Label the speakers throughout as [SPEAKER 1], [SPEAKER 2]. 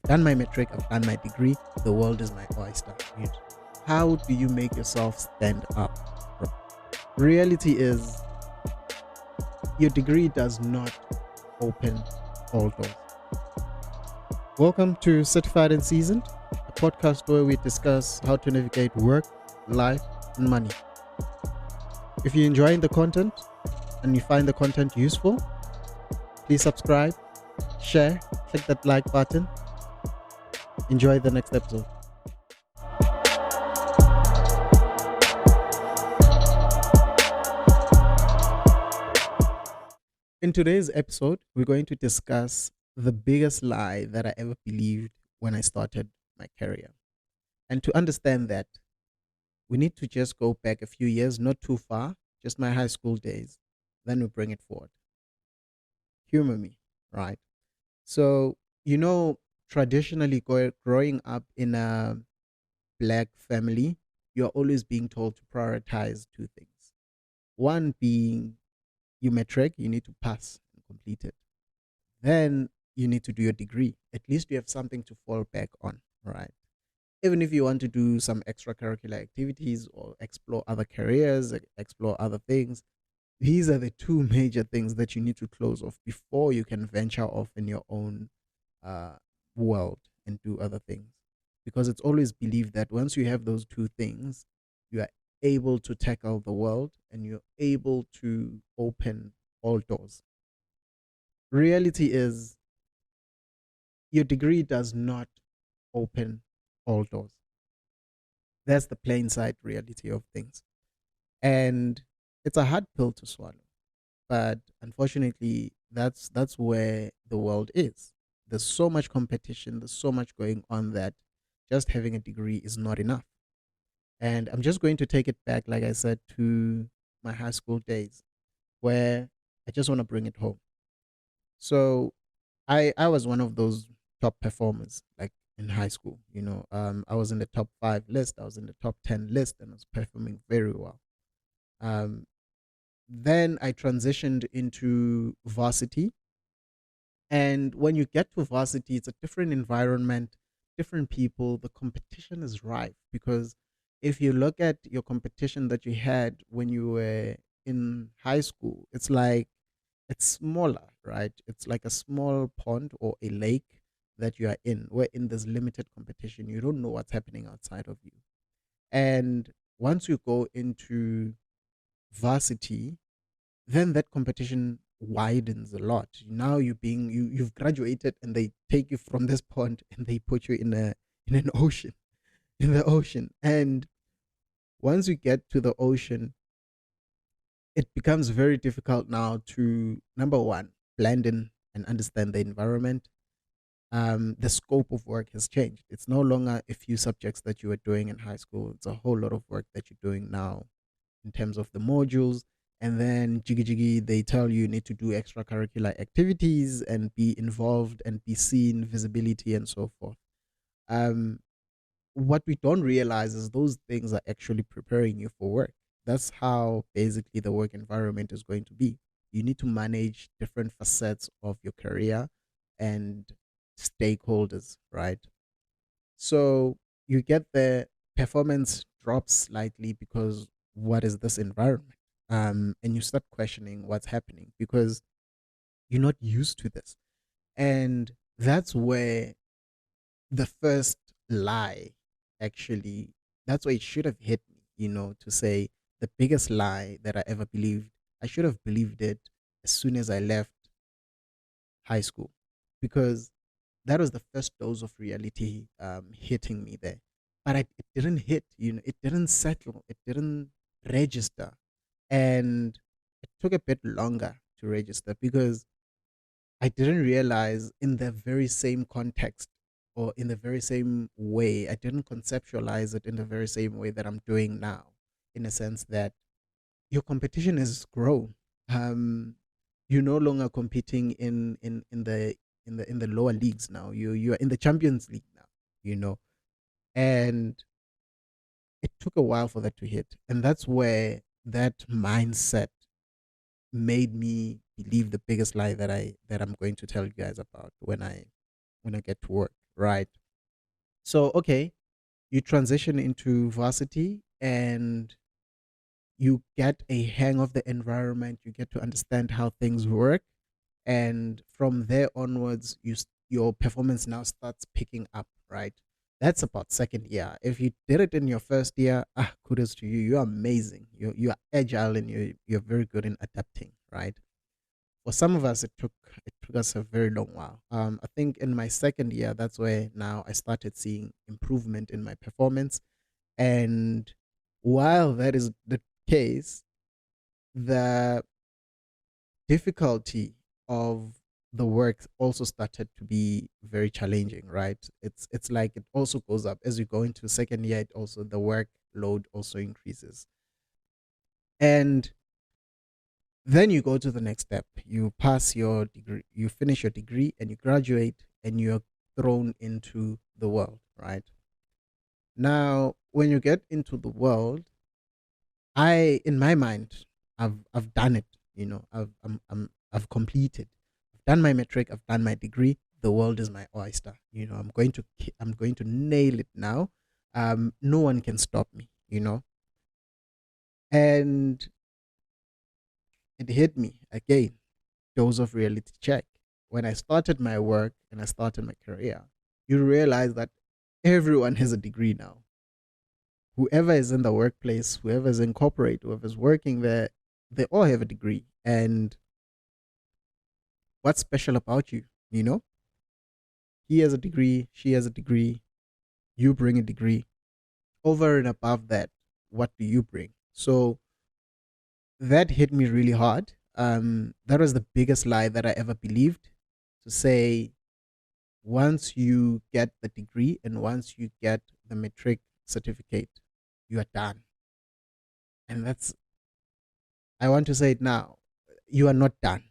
[SPEAKER 1] done my metric, I've done my degree, the world is my oyster. How do you make yourself stand up? Reality is, your degree does not open all doors. Welcome to Certified and Seasoned, a podcast where we discuss how to navigate work, life, and money. If you're enjoying the content and you find the content useful, please subscribe, share, click that like button. Enjoy the next episode. In today's episode, we're going to discuss the biggest lie that I ever believed when I started my career. And to understand that, we need to just go back a few years, not too far, just my high school days. Then we bring it forward. Humor me, right? So, traditionally growing up in a black family, you're always being told to prioritize two things. One being you metric, you need to pass and complete it. Then you need to do your degree. At least you have something to fall back on, right? Even if you want to do some extracurricular activities or explore other careers, explore other things, these are the two major things that you need to close off before you can venture off in your own uh, world and do other things. Because it's always believed that once you have those two things, you are able to tackle the world and you're able to open all doors. Reality is, your degree does not open all doors. That's the plain sight reality of things. And it's a hard pill to swallow. But unfortunately, that's where the world is. There's so much competition, there's so much going on that just having a degree is not enough. And I'm just going to take it back, like I said, to my high school days where I just want to bring it home. So I was one of those top performers, like in high school. I was in the top 5 list, I was in the top 10 list, and I was performing very well. Um, then I transitioned into varsity, and when you get to varsity, it's a different environment, different people. The competition is rife because if you look at your competition that you had when you were in high school, it's like it's smaller, right? It's like a small pond or a lake that you are in, where in there's limited competition. You don't know what's happening outside of you. And once you go into varsity, then that competition widens a lot. Now you've graduated and they take you from this pond and they put you in an ocean, in the ocean. And once you get to the ocean, it becomes very difficult now to, number one, blend in and understand the environment. The scope of work has changed. It's no longer a few subjects that you were doing in high school. It's a whole lot of work that you're doing now in terms of the modules. And then jiggy jiggy, they tell you need to do extracurricular activities and be involved and be seen, visibility, and so forth. Um, what we don't realize is those things are actually preparing you for work. That's how basically the work environment is going to be. You need to manage different facets of your career and stakeholders, right? So you get the performance drops slightly because what is this environment? And you start questioning what's happening because you're not used to this. And that's where the first lie actually, that's why it should have hit me, to say the biggest lie that I ever believed. I should have believed it as soon as I left high school because that was the first dose of reality hitting me there. But it didn't hit, it didn't settle, it didn't register. And it took a bit longer to register because I didn't realize in the very same context or in the very same way, I didn't conceptualize it in the very same way that I'm doing now, in a sense that your competition has grown. You're no longer competing in the lower leagues now. You are in the Champions League now, you know. And it took a while for that to hit. And that's where that mindset made me believe the biggest lie that I'm going to tell you guys about when I get to work. right? So, okay, you transition into varsity and you get a hang of the environment, you get to understand how things work, and from there onwards your performance now starts picking up, right? That's about second year. If you did it in your first year, kudos to you, you're amazing, you're agile, and you're very good in adapting, right? For some of us it took us a very long while. I think in my second year, that's where now I started seeing improvement in my performance. And while that is the case, the difficulty of the work also started to be very challenging, right? It's like it also goes up as you go into second year. It also, the workload also increases, and then you go to the next step. You pass your degree, you finish your degree, and you graduate, and you're thrown into the world, right? Now, when you get into the world, in my mind, I've done it. I've completed. I've done my metric. I've done my degree. The world is my oyster. I'm going to nail it now. No one can stop me. And it hit me again. Dose of reality check. When I started my work and I started my career, you realize that everyone has a degree now. Whoever is in the workplace, whoever is in corporate, whoever's working there, they all have a degree. And what's special about you? You know, he has a degree, she has a degree, you bring a degree. Over and above that, what do you bring? So that hit me really hard. That was the biggest lie that I ever believed, to say once you get the degree and once you get the metric certificate, you are done. And I want to say it now, you are not done,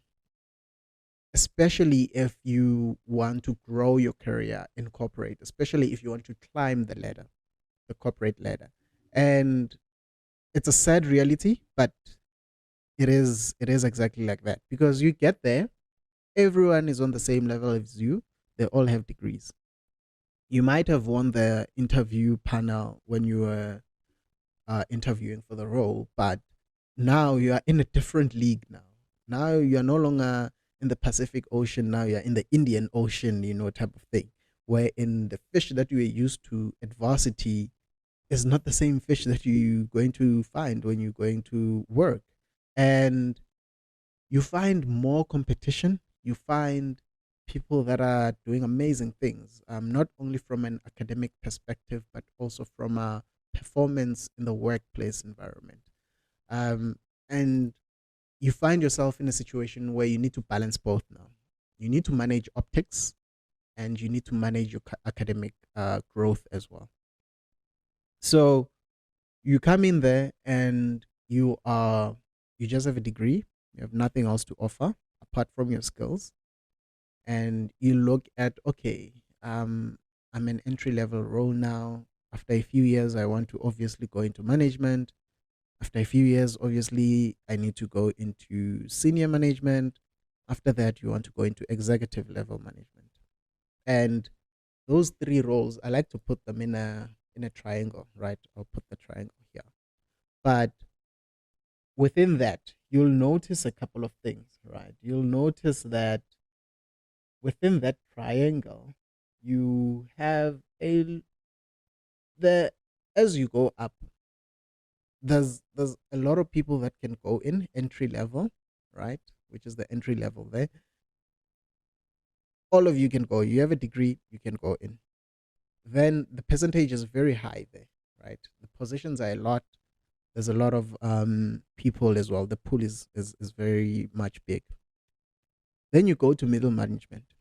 [SPEAKER 1] especially if you want to grow your career in corporate, especially if you want to climb the ladder, the corporate ladder. And it's a sad reality, but it is exactly like that, because you get there, everyone is on the same level as you, they all have degrees. You might have won the interview panel when you were interviewing for the role, but now you are in a different league now. Now you are no longer in the Pacific Ocean. Now you are in the Indian Ocean, type of thing. Where in the fish that you are used to at varsity is not the same fish that you're going to find when you're going to work. And you find more competition. You find people that are doing amazing things, not only from an academic perspective, but also from a performance in the workplace environment. Um, and you find yourself in a situation where you need to balance both now. You need to manage optics and you need to manage your academic growth as well. So you come in there and you just have a degree, you have nothing else to offer apart from your skills, and you look at, okay, I'm an entry level role now. After a few years, I want to obviously go into management. After a few years, obviously, I need to go into senior management. After that, you want to go into executive level management. And those three roles, I like to put them in a triangle, right? I'll put the triangle here. But within that, you'll notice a couple of things, right? You'll notice that within that triangle, you have the as you go up, there's a lot of people that can go in entry level, right? Which is the entry level there. All of you can go. You have a degree, you can go in. Then the percentage is very high there, right? The positions are a lot. There's a lot of people as well. The pool is very much big. Then you go to middle management.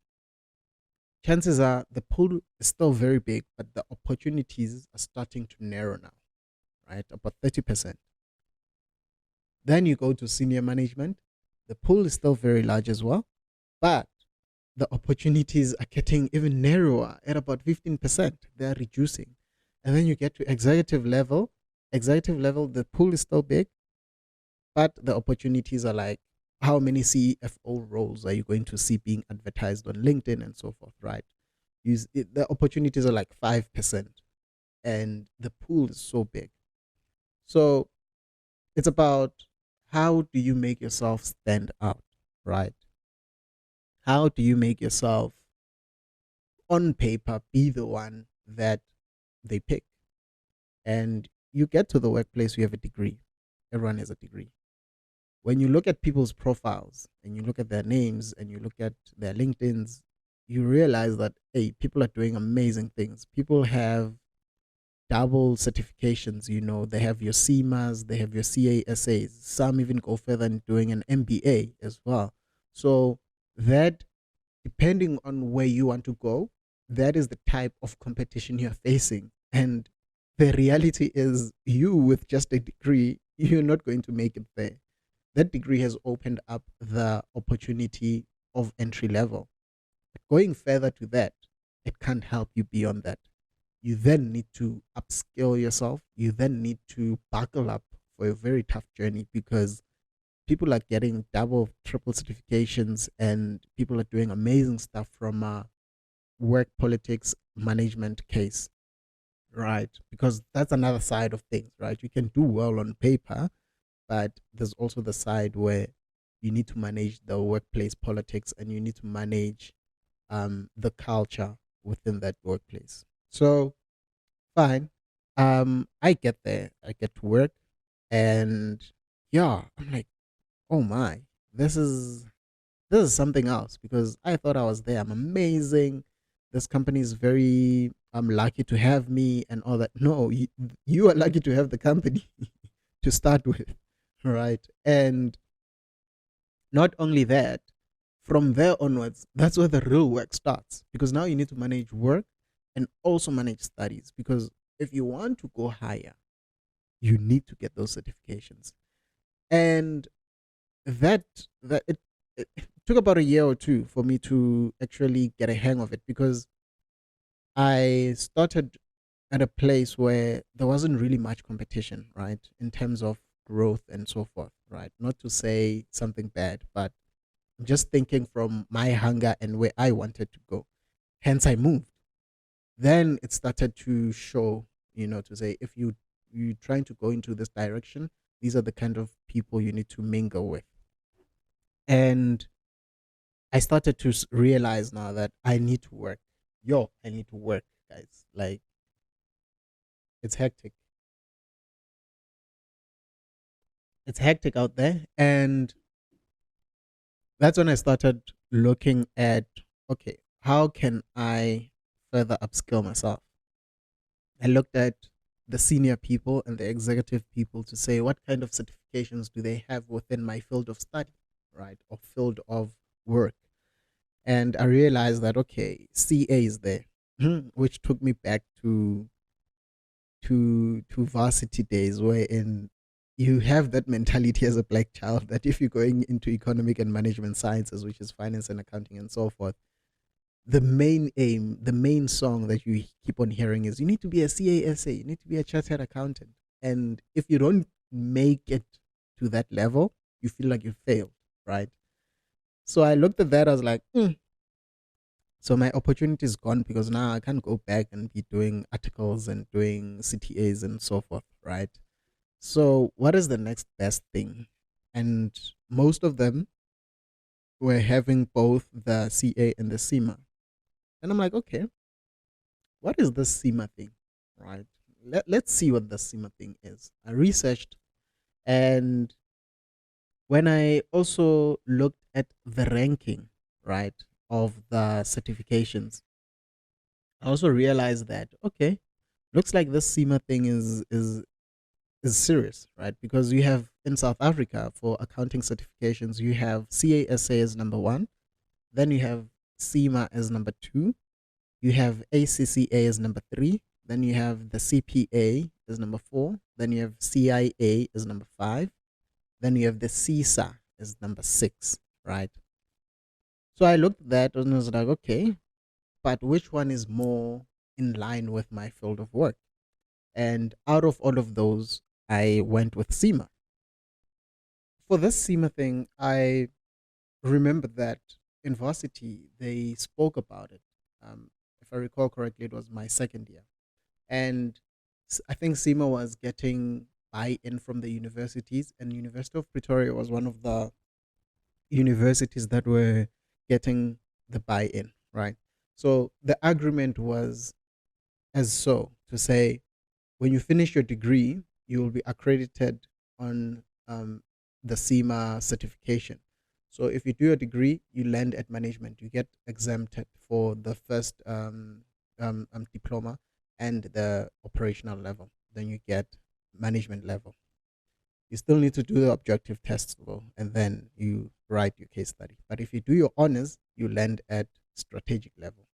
[SPEAKER 1] Chances are the pool is still very big, but the opportunities are starting to narrow now, right? About 30%. Then you go to senior management. The pool is still very large as well, but the opportunities are getting even narrower at about 15%. They are reducing. And then you get to executive level. Executive level, the pool is still big, but the opportunities are like, how many CFO roles are you going to see being advertised on LinkedIn and so forth, right? The opportunities are like 5%, and the pool is so big. So it's about, how do you make yourself stand out, right? How do you make yourself on paper be the one that they pick? And you get to the workplace, you have a degree. Everyone has a degree. When you look at people's profiles and you look at their names and you look at their LinkedIn's, you realize that, hey, people are doing amazing things. People have double certifications. They have your CMAs, they have your CASAs. Some even go further and doing an MBA as well. So that, depending on where you want to go, that is the type of competition you're facing. And the reality is, you with just a degree, you're not going to make it there. That degree has opened up the opportunity of entry level. But going further to that, it can't help you beyond that. You then need to upskill yourself. You then need to buckle up for a very tough journey, because people are getting double, triple certifications, and people are doing amazing stuff from a work politics management case, right? Because that's another side of things, right? You can do well on paper, but there's also the side where you need to manage the workplace politics, and you need to manage the culture within that workplace. So fine. I get there, I get to work, and yeah, I'm like, oh my, this is this is something else, because I thought I was there. I'm amazing. This company is very, I'm lucky to have me and all that. No, you are lucky to have the company to start with, right? And not only that, from there onwards, that's where the real work starts, because now you need to manage work and also manage studies. Because if you want to go higher, you need to get those certifications. And that it took about a year or two for me to actually get a hang of it, because I started at a place where there wasn't really much competition, right, in terms of growth and so forth, right? Not to say something bad, but I'm just thinking from my hunger and where I wanted to go. Hence, I moved. Then it started to show, to say, if you trying to go into this direction, these are the kind of people you need to mingle with. And I started to realize now that I need to work. I need to work, guys. Like, it's hectic. It's hectic out there. And that's when I started looking at, okay, how can I further upskill myself? I looked at the senior people and the executive people to say, what kind of certifications do they have within my field of study, right? Or field of work. And I realized that, okay, CA is there, which took me back to varsity days, wherein you have that mentality as a black child that if you're going into economic and management sciences, which is finance and accounting and so forth, the main aim, the main song that you keep on hearing is, you need to be a CASA, you need to be a chartered accountant. And if you don't make it to that level, you feel like you failed, right? So I looked at that, I was like, so my opportunity is gone, because now I can't go back and be doing articles and doing CTAs and so forth, right? So what is the next best thing? And most of them were having both the CA and the CIMA. And I'm like, okay, what is this CIMA thing, right? Let's see what the CIMA thing is. I researched, and when I also looked at the ranking, right, of the certifications, I also realized that, okay, looks like this CIMA thing is serious, right? Because you have in South Africa, for accounting certifications, you have CASA as number one, then you have CIMA as number two, you have ACCA as number three, then you have the CPA as number four, then you have CIA as number five, then you have the CISA as number six, right? So I looked at that and I was like, okay, but which one is more in line with my field of work? And out of all of those, I went with CIMA. For this CIMA thing, I remember that in varsity they spoke about it. Um, If I recall correctly, it was my second year. And I think SEMA was getting buy-in from the universities, and University of Pretoria was one of the universities that were getting the buy-in, right? So the agreement was as so to say, when you finish your degree, you will be accredited on the SEMA certification. So if you do a degree, you land at management, you get exempted for the first diploma and the operational level. Then you get management level. You still need to do the objective tests though, and then you write your case study. But if you do your honors, you land at strategic level,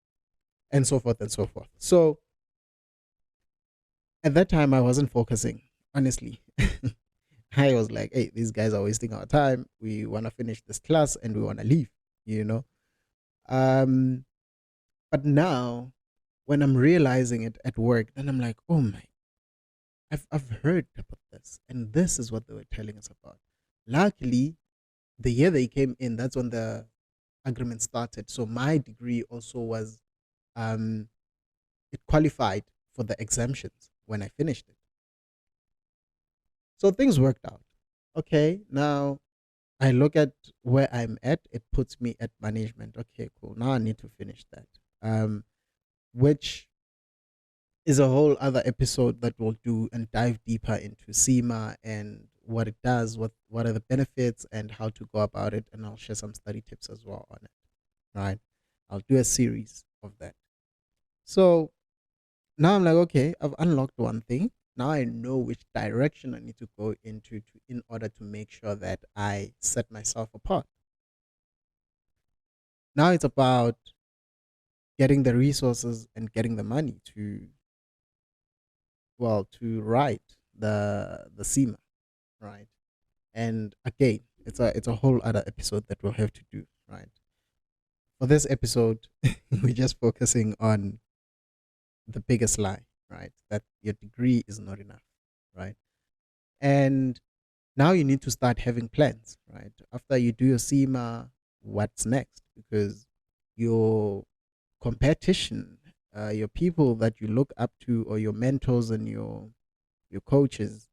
[SPEAKER 1] and so forth and so forth. So at that time, I wasn't focusing, honestly. I was like, hey, these guys are wasting our time. We want to finish this class and we want to leave, you know? Um, but now, when I'm realizing it at work, then I'm like, oh my, I've heard about this, and this is what they were telling us about. Luckily, the year they came in, that's when the agreement started. So my degree also was, um, it qualified for the exemptions when I finished it. So things worked out. Okay, now I look at where I'm at, it puts me at management. Okay, cool. Now I need to finish that. Which is a whole other episode that we'll do and dive deeper into SEMA and what it does, what are the benefits and how to go about it, and I'll share some study tips as well on it. Right. I'll do a series of that. So now I'm like, okay, I've unlocked one thing. Now I know which direction I need to go into in order to make sure that I set myself apart. Now it's about getting the resources and getting the money to, well, to write the SEMA, right? And again, it's a whole other episode that we'll have to do, right? For this episode, we're just focusing on the biggest lie, right? That your degree is not enough, right? And now you need to start having plans, right? After you do your SEMA, what's next? Because your competition, your people that you look up to, or your mentors and your coaches,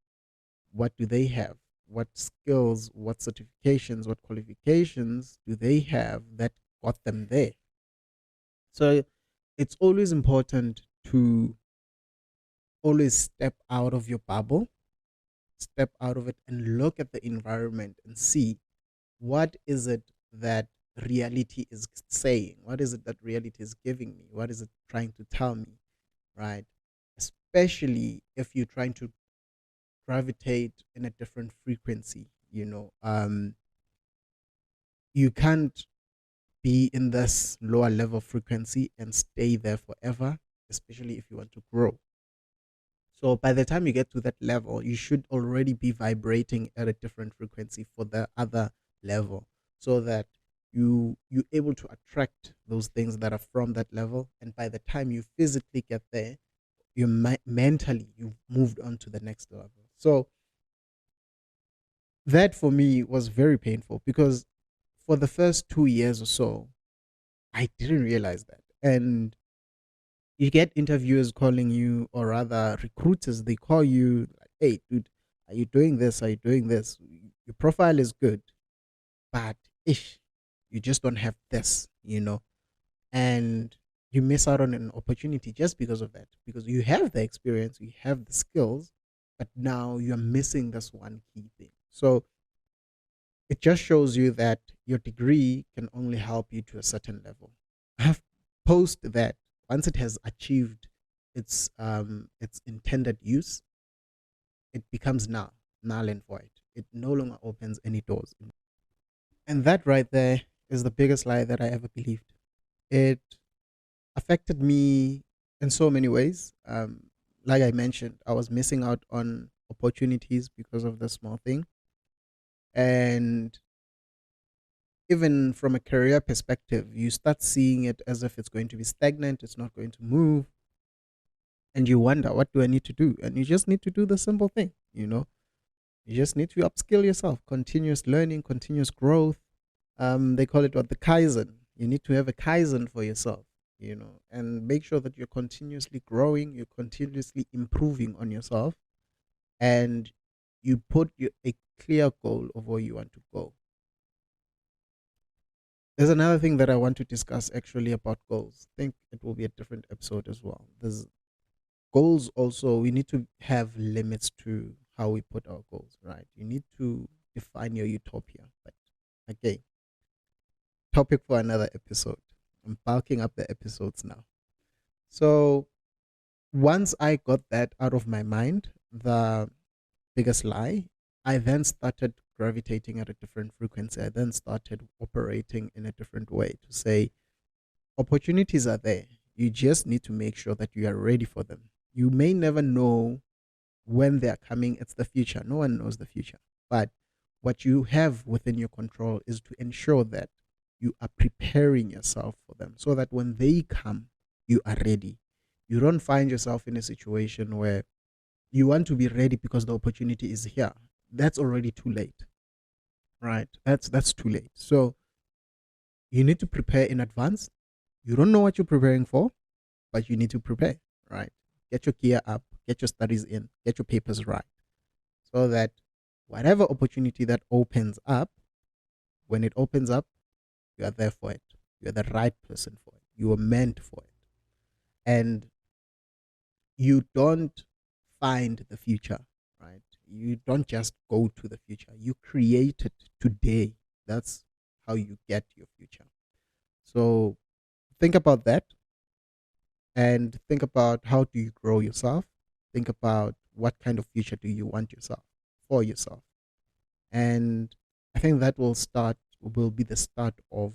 [SPEAKER 1] what do they have? What skills, what certifications, what qualifications do they have that got them there? So it's always important to always step out of your bubble, step out of it and look at the environment and see what is it that reality is saying? What is it that reality is giving me? What is it trying to tell me? Right? Especially if you're trying to gravitate in a different frequency, you can't be in this lower level frequency and stay there forever, especially if you want to grow. So by the time you get to that level, you should already be vibrating at a different frequency for the other level, so that you're able to attract those things that are from that level. And by the time you physically get there, you mentally you've moved on to the next level. So that for me was very painful, because for the first 2 years or so, I didn't realize that. And you get interviewers calling you, or rather recruiters, they call you like, hey dude, are you doing this, are you doing this, your profile is good, but ish, you just don't have this. And you miss out on an opportunity just because of that, because you have the experience, you have the skills, but now you're missing this one key thing. So it just shows you that your degree can only help you to a certain level. Have post that, once it has achieved its intended use, it becomes null and void. It no longer opens any doors. And that right there is the biggest lie that I ever believed. It affected me in so many ways. Like I mentioned, I was missing out on opportunities because of the small thing. And even from a career perspective, you start seeing it as if it's going to be stagnant, it's not going to move. And you wonder, what do I need to do? And you just need to do the simple thing. You just need to upskill yourself, continuous learning, continuous growth. They call it what, the Kaizen. You need to have a Kaizen for yourself. and make sure that you're continuously growing, you're continuously improving on yourself, and you put a clear goal of where you want to go. There's another thing that I want to discuss actually about goals. I think it will be a different episode as well. There's goals also, we need to have limits to how we put our goals, right? You need to define your utopia. But again, topic for another episode. I'm bulking up the episodes now. So once I got that out of my mind, the biggest lie, I then started gravitating at a different frequency. I then started operating in a different way to say opportunities are there. You just need to make sure that you are ready for them. You may never know when they're coming. It's the future. No one knows the future. But what you have within your control is to ensure that you are preparing yourself for them so that when they come, you are ready. You don't find yourself in a situation where you want to be ready because the opportunity is here. That's already too late, right? That's too late. So you need to prepare in advance. You don't know what you're preparing for, but you need to prepare, right? Get your gear up, get your studies in, get your papers right, so that whatever opportunity that opens up, when it opens up, you are there for it. You're the right person for it. You were meant for it. And you don't find the future, right? You don't just go to the future. You create it today. That's how you get your future. So think about that, and think about how do you grow yourself. Think about what kind of future do you want yourself for yourself. And I think that will be the start of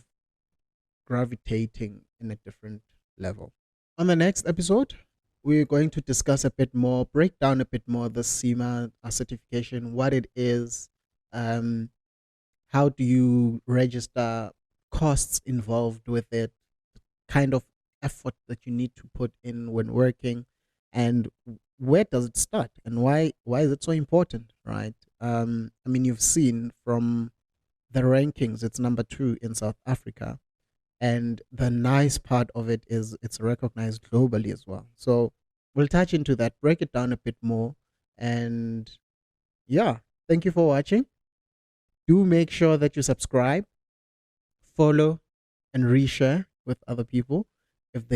[SPEAKER 1] gravitating in a different level. On the next episode, we're going to discuss a bit more, break down a bit more the CIMA certification, what it is, how do you register, costs involved with it, kind of effort that you need to put in when working, and where does it start, and why is it so important, right? I mean, you've seen from the rankings, it's number 2 in South Africa. And the nice part of it is it's recognized globally as well. So we'll touch into that, break it down a bit more. And yeah, thank you for watching. Do make sure that you subscribe, follow, and reshare with other people if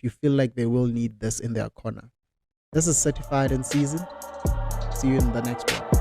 [SPEAKER 1] you feel like they will need this in their corner. This is Certified and Seasoned. See you in the next one.